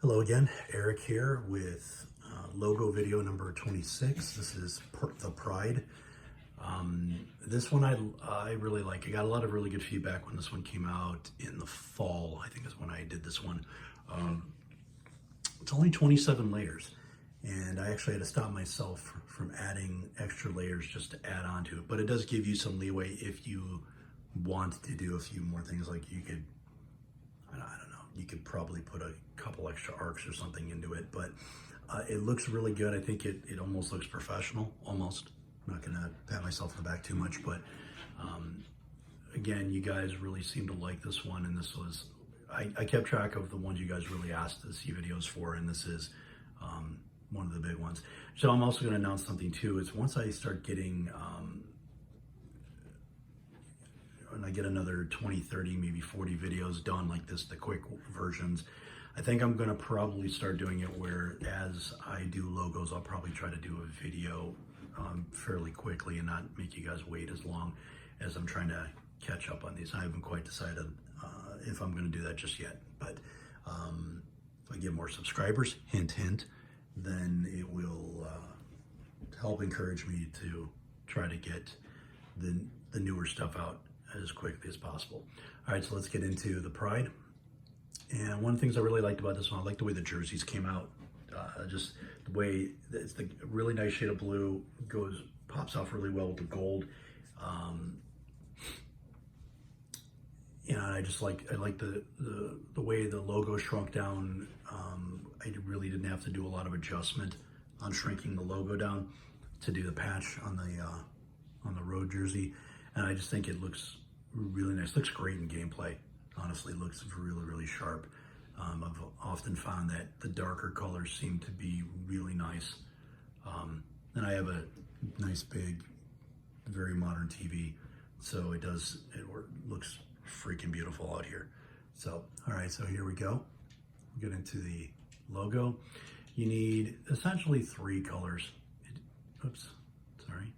Hello again, Eric here with logo video number 26. This is the Pride. This one I really like. I got a lot of really good feedback when this one came out in the fall, I think is when I did this one. It's only 27 layers, and I actually had to stop myself from adding extra layers just to add on to it, but it does give you some leeway if you want to do a few more things. Like you could, I don't know, you could probably put a couple extra arcs or something into it, but it looks really good. I think it almost looks professional, almost. I'm not gonna pat myself in the back too much, but again, you guys really seem to like this one, and this was, I kept track of the ones you guys really asked to see videos for, and this is one of the big ones. So I'm also gonna announce something too, is once I start getting, and I get another 20, 30, maybe 40 videos done like this, the quick versions, I think I'm gonna probably start doing it where as I do logos, I'll probably try to do a video fairly quickly and not make you guys wait as long as I'm trying to catch up on these. I haven't quite decided if I'm gonna do that just yet, but if I get more subscribers, hint, hint, then it will help encourage me to try to get the newer stuff out as quickly as possible. All right, so let's get into the Pride. And one of the things I really liked about this one, I like the way the jerseys came out. Just the way it's the really nice shade of blue, pops off really well with the gold. I just like the way the logo shrunk down. I really didn't have to do a lot of adjustment on shrinking the logo down to do the patch on the road jersey, and I just think it looks really nice. Looks great in gameplay. Honestly, looks really, really sharp. I've often found that the darker colors seem to be really nice. And I have a nice big, very modern TV, so it looks freaking beautiful out here. So, all right, so here we go. We'll get into the logo. You need essentially 3 colors. Oops, sorry.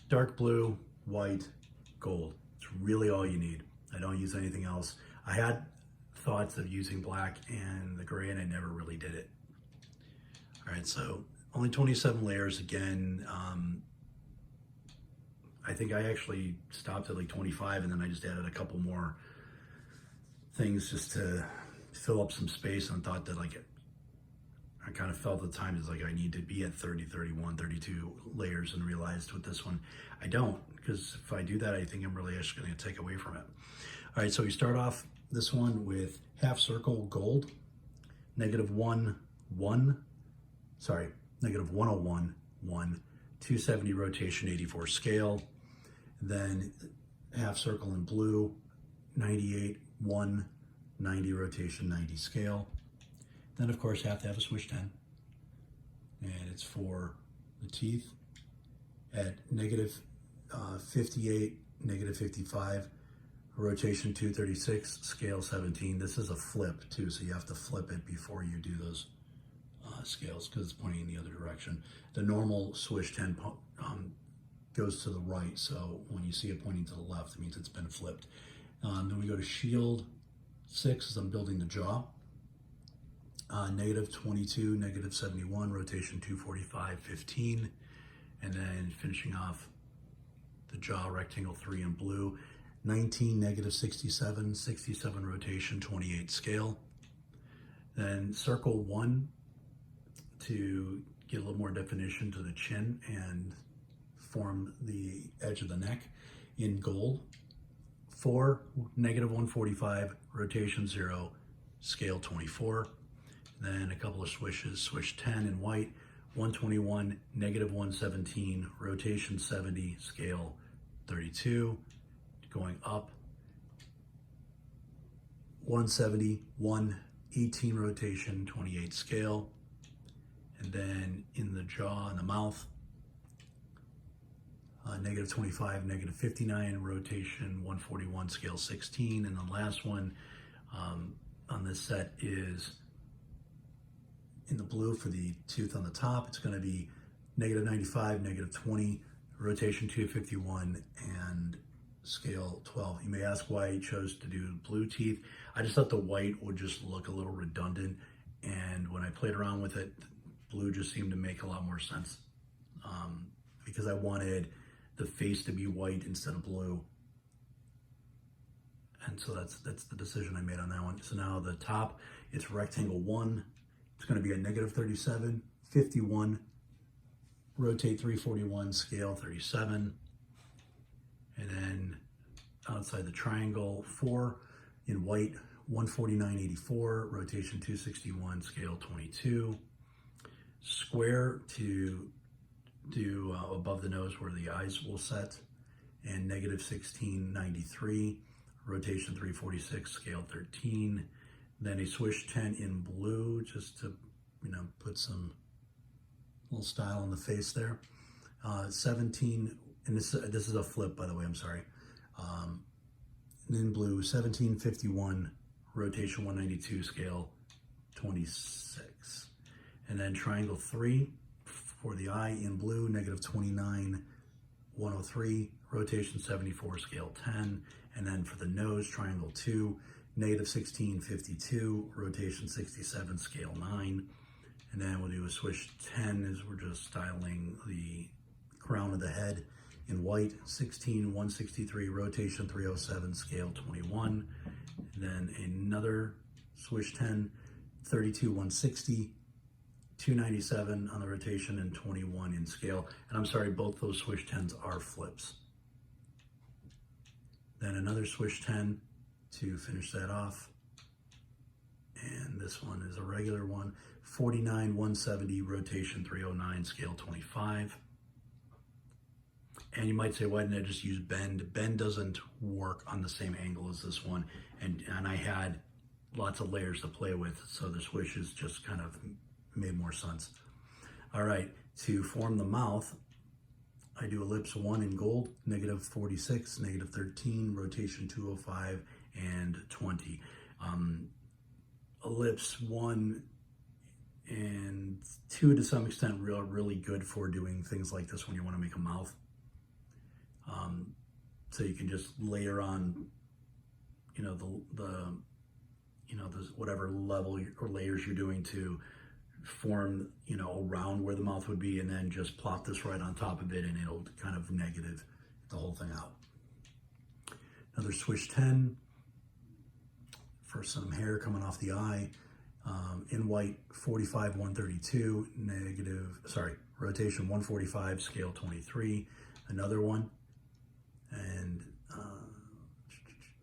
Dark blue, white, gold. It's really all you need. I don't use anything else. I had thoughts of using black and the gray, and I never really did it. All right, so only 27 layers again. I think I actually stopped at like 25, and then I just added a couple more things just to fill up some space, and thought that I kind of felt at the time is like I need to be at 30, 31, 32 layers, and realized with this one, I don't, because if I do that, I think I'm really actually going to take away from it. All right, so we start off this one with half circle gold, -101, 1, 270 rotation, 84 scale. Then half circle in blue, 98, 1, 90 rotation, 90 scale. Then of course have to have a swish 10, and it's for the teeth at -58, -55, rotation 236, scale 17. This is a flip too, so you have to flip it before you do those scales because it's pointing in the other direction. The normal swish 10 goes to the right, so when you see it pointing to the left, it means it's been flipped. Then we go to shield 6 as I'm building the jaw. -22, -71, rotation 245, 15, and then finishing off the jaw, rectangle 3 in blue, 19, -67, 67 rotation, 28 scale. Then circle 1 to get a little more definition to the chin and form the edge of the neck in gold. 4, -145, rotation 0, scale 24. Then a couple of swishes, swish 10 in white, 121, -117, rotation 70, scale 32. Going up, 170, 118 rotation, 28 scale. And then in the jaw and the mouth, -25, -59, rotation 141, scale 16. And the last one on this set is in the blue for the tooth on the top. It's going to be -95, -20, rotation 251, and scale 12. You may ask why I chose to do blue teeth. I just thought the white would just look a little redundant, and when I played around with it, blue just seemed to make a lot more sense, because I wanted the face to be white instead of blue. And so that's the decision I made on that one. So now the top, it's rectangle 1. It's going to be a negative 37, 51, rotate 341, scale 37. And then outside the triangle 4 in white, 149.84, rotation 261, scale 22. Square to do above the nose where the eyes will set, and negative 16.93, rotation 346, scale 13. Then a swish 10 in blue, just to, put some little style on the face there. 17, and this is a flip, by the way, I'm sorry. In blue, 1751, rotation 192, scale 26. And then triangle 3 for the eye in blue, negative 29, 103, rotation 74, scale 10. And then for the nose, triangle 2, negative 1652, rotation 67, scale 9. And then we'll do a swish 10 as we're just styling the crown of the head in white, 16, 163, rotation 307, scale 21. And then another swish 10, 32, 160, 297 on the rotation, and 21 in scale. And I'm sorry, both those swish 10s are flips. Then another swish 10 to finish that off. And this one is a regular one, 49, 170, rotation 309, scale 25. And you might say, why didn't I just use bend? Bend doesn't work on the same angle as this one. And I had lots of layers to play with, so the swishes just kind of made more sense. All right, to form the mouth, I do ellipse 1 in gold, negative 46, negative 13, rotation 205, and 20. Ellipse 1 and 2 to some extent really good for doing things like this when you want to make a mouth. So you can just layer on, the whatever level or layers you're doing to form, around where the mouth would be, and then just plop this right on top of it, and it'll kind of negative the whole thing out. Another swish 10 for some hair coming off the eye. In white, 45, 132, rotation 145, scale 23. Another one. And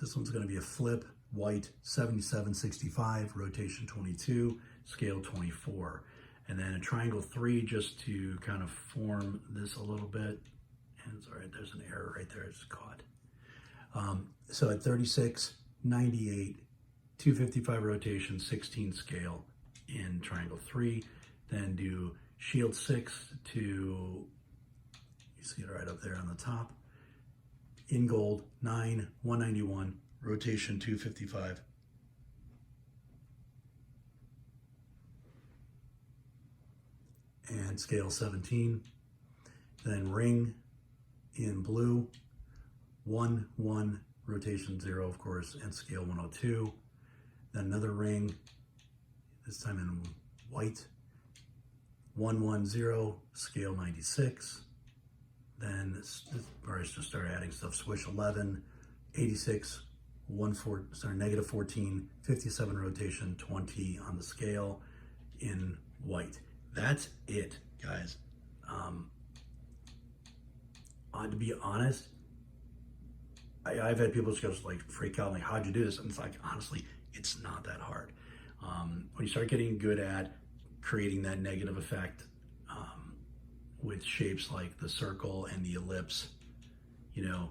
this one's going to be a flip, white, 7765, rotation 22, scale 24. And then a triangle 3 just to kind of form this a little bit. And sorry, there's an error right there, it's caught. So at 36, 98, 255 rotation, 16 scale in triangle 3. Then do shield 6 to, you see it right up there on the top. In gold, 9, 191, rotation 255. And scale 17. Then ring in blue, 1, 1, rotation 0, of course, and scale 102. Then another ring, this time in white, 110, scale 96. Then just start adding stuff. Swish 11, 86, negative 14, 57 rotation, 20 on the scale in white. That's it, guys. To be honest, I've had people just like freak out, like, how'd you do this? And it's like, honestly, it's not that hard. When you start getting good at creating that negative effect, with shapes like the circle and the ellipse, you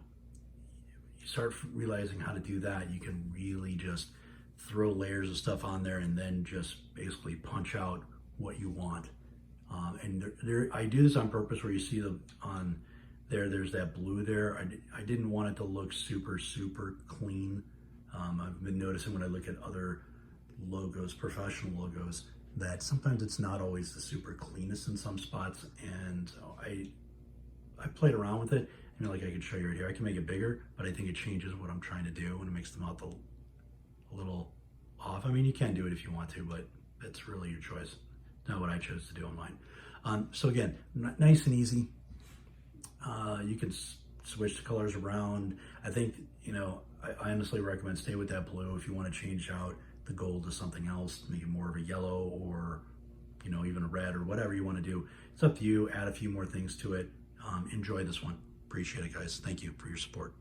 start realizing how to do that. You can really just throw layers of stuff on there and then just basically punch out what you want. And I do this on purpose, where you see on there's that blue there. I didn't want it to look super, super clean. I've been noticing when I look at other logos, professional logos, that sometimes it's not always the super cleanest in some spots, and I played around with it, You know, like I could show you right here. I can make it bigger, but I think it changes what I'm trying to do and it makes the mouth a little off. I mean, you can do it if you want to, but it's really your choice. Not what I chose to do on mine. So again, nice and easy. You can switch the colors around. I think, you know, I honestly recommend stay with that blue. If you want to change out the gold to something else, make it more of a yellow or, you know, even a red or whatever you want to do. It's up to you. Add a few more things to it. Enjoy this one. Appreciate it, guys. Thank you for your support.